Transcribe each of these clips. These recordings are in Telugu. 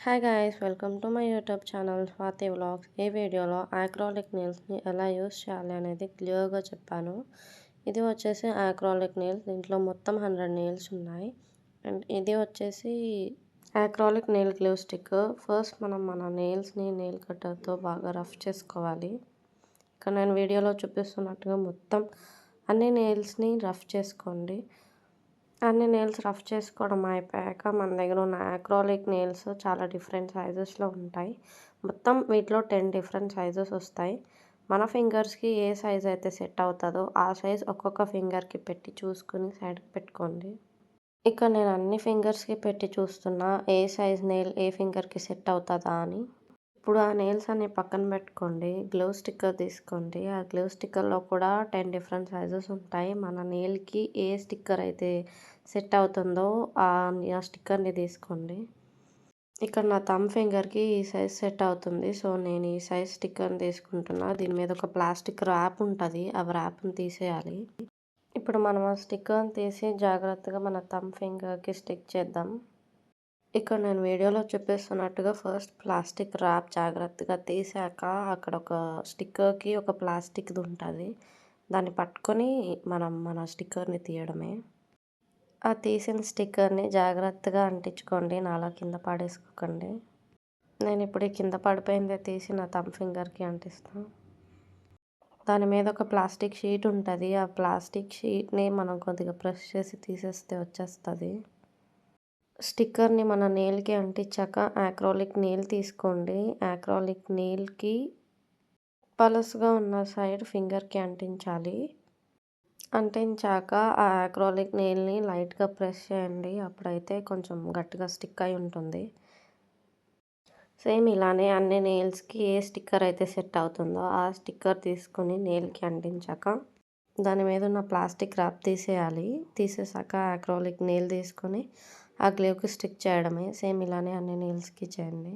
Hi guys, welcome to my YouTube channel Swathi vlogs. ఈ వీడియోలో యాక్రాలిక్ నెయిల్స్ని ఎలా యూస్ చేయాలి అనేది క్లియర్గా చెప్పాను. ఇది వచ్చేసి యాక్రాలిక్ నెయిల్స్. దీంట్లో మొత్తం 100 నెయిల్స్ ఉన్నాయి. అండ్ ఇది వచ్చేసి యాక్రాలిక్ నెయిల్ గ్లూ స్టిక్. ఫస్ట్ మనం మన నెయిల్స్ని నెయిల్ కట్టర్తో బాగా రఫ్ చేసుకోవాలి. ఇక్కడ నేను వీడియోలో చూపిస్తున్నట్టుగా మొత్తం అన్ని నెయిల్స్ని రఫ్ చేసుకోండి. అన్ని నెయిల్స్ రఫ్ చేసుకోవడం అయిపోయాక మన దగ్గర ఉన్న యాక్రాలిక్ నెయిల్స్ చాలా డిఫరెంట్ సైజెస్లో ఉంటాయి. మొత్తం వీటిలో 10 డిఫరెంట్ సైజెస్ వస్తాయి. మన ఫింగర్స్కి ఏ సైజ్ అయితే సెట్ అవుతుందో ఆ సైజ్ ఒక్కొక్క ఫింగర్కి పెట్టి చూసుకుని సైడ్కి పెట్టుకోండి. ఇక్కడ నేను అన్ని ఫింగర్స్కి పెట్టి చూస్తున్నా ఏ సైజ్ నెయిల్ ఏ ఫింగర్కి సెట్ అవుతుందా అని. ఇప్పుడు ఆ నెయిల్స్ అన్ని పక్కన పెట్టుకోండి. గ్లూ స్టిక్కర్ తీసుకోండి. ఆ గ్లూ స్టిక్కర్లో కూడా 10 డిఫరెంట్ సైజెస్ ఉంటాయి. మన నెయిల్కి ఏ స్టిక్కర్ అయితే సెట్ అవుతుందో ఆ స్టిక్కర్ని తీసుకోండి. ఇక్కడ నా థంబ్ ఫింగర్కి ఈ సైజ్ సెట్ అవుతుంది. సో నేను ఈ సైజ్ స్టిక్కర్ని తీసుకుంటున్నా. దీని మీద ఒక ప్లాస్టిక్ ర్యాప్ ఉంటుంది. ఆ ర్యాప్ని తీసేయాలి. ఇప్పుడు మనం ఆ స్టిక్కర్ని తీసి జాగ్రత్తగా మన థంబ్ ఫింగర్కి స్టిక్ చేద్దాం. ఇక్కడ నేను వీడియోలో చూపిస్తున్నట్టుగా ఫస్ట్ ప్లాస్టిక్ ర్యాప్ జాగ్రత్తగా తీసాక అక్కడ ఒక స్టిక్కర్కి ఒక ప్లాస్టిక్ది ఉంటుంది. దాన్ని పట్టుకొని మన స్టిక్కర్ని తీయడమే. ఆ తీసిన స్టిక్కర్ని జాగ్రత్తగా అంటించుకోండి. నాలా కింద పడేసుకోకండి. నేను ఇప్పుడు ఈ కింద పడిపోయిందే తీసి నా థంబ్ ఫింగర్కి అంటిస్తాను. దాని మీద ఒక ప్లాస్టిక్ షీట్ ఉంటుంది. ఆ ప్లాస్టిక్ షీట్ని మనం కొద్దిగా ప్రెస్ చేసి తీసేస్తే వచ్చేస్తుంది. స్టిక్కర్ని మన నెయిల్కి అంటించాక యాక్రాలిక్ నెయిల్ తీసుకోండి. యాక్రాలిక్ నెయిల్కి పలసగా ఉన్న సైడ్ ఫింగర్కి అంటించాలి. అంటించాక ఆ యాక్రాలిక్ నెయిల్ని లైట్గా ప్రెస్ చేయండి. అప్పుడైతే కొంచెం గట్టిగా స్టిక్ అయి ఉంటుంది. సేమ్ ఇలానే అన్ని నెయిల్స్కి ఏ స్టిక్కర్ అయితే సెట్ అవుతుందో ఆ స్టిక్కర్ తీసుకొని నెయిల్కి అంటించాక దాని మీద ఉన్న ప్లాస్టిక్ ర్యాప్ తీసేయాలి. తీసేసాక యాక్రాలిక్ నెయిల్ తీసుకొని ఆ గ్లూకి స్టిక్ చేయడమే. సేమ్ ఇలానే అన్ని నెయిల్స్కి చేయండి.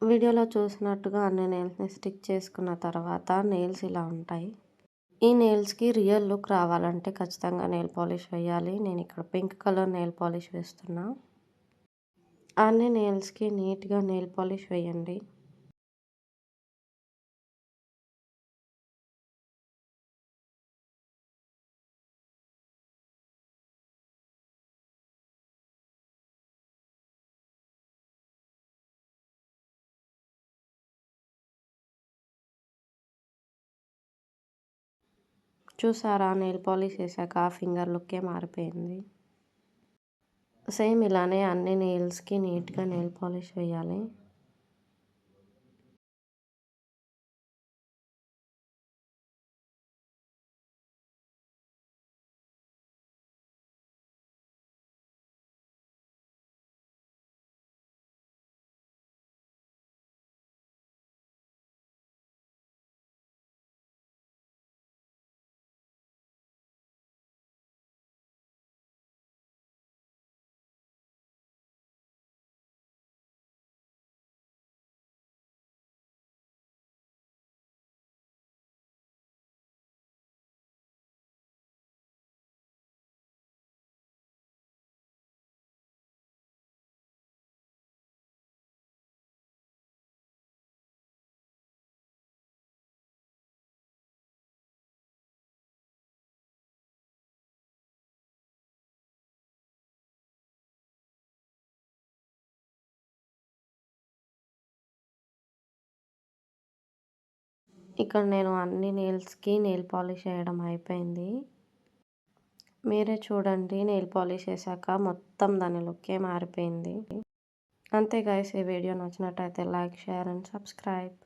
వీడియోలో చూసినట్టుగా అన్ని నెయిల్స్ని స్టిక్ చేసుకున్న తర్వాత నెయిల్స్ ఇలా ఉంటాయి. ఈ నెయిల్స్కి రియల్ లుక్ రావాలంటే ఖచ్చితంగా నెయిల్ పాలిష్ వేయాలి. నేను ఇక్కడ పింక్ కలర్ నెయిల్ పాలిష్ వేస్తున్నా. అన్ని నెయిల్స్కి నీట్గా నెయిల్ పాలిష్ వేయండి. చూసారా, నెయిల్ పాలిష్ వేసాక ఆ ఫింగర్ లుక్కే మారిపోయింది. సేమ్ ఇలానే అన్ని నెయిల్స్కి నీట్గా నెయిల్ పాలిష్ వేయాలి. ఇక్కడ నేను అన్ని నెయిల్స్‌కి నెయిల్ పాలిష్ చేయడం అయిపోయింది. మీరే చూడండి, నెయిల్ పాలిష్ చేశాక మొత్తం దాని లుక్కే మారిపోయింది. అంతే గైస్, ఈ వీడియో నచ్చినట్టయితే లైక్, షేర్ అండ్ సబ్స్క్రైబ్.